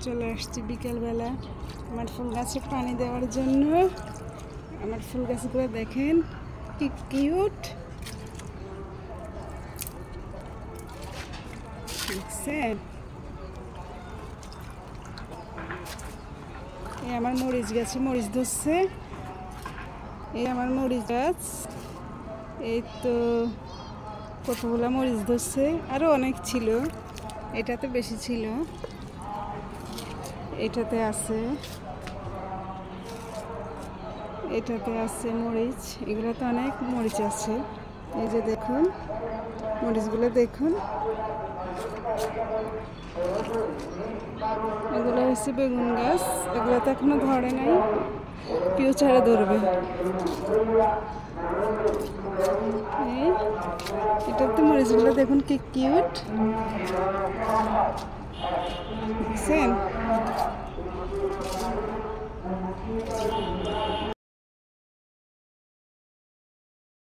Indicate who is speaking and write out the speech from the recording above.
Speaker 1: চলে আসছি বিকেলবেলা আমার ফুল গাছে পানি দেওয়ার জন্য। আমার ফুল গাছগুলো দেখেন কি কিউট, দেখছেন? এই আমার মরিচ গাছে মরিচ ধরছে, এই আমার মরিচ গাছ, এই তো কতগুলো মরিচ ধরছে, আরও অনেক ছিল, এটাতে বেশি ছিল, এটাতে আছে, এটাতে আছে মরিচ, এগুলোতে অনেক মরিচ আছে। এই যে দেখুন মরিচগুলো দেখুন, এগুলো হচ্ছে বেগুন গাছ, এগুলো তো এখনো ধরে নাই, ফিউচারে ধরবে। এটাতে মরিচগুলো দেখুন কি কিউট, দেখছেন?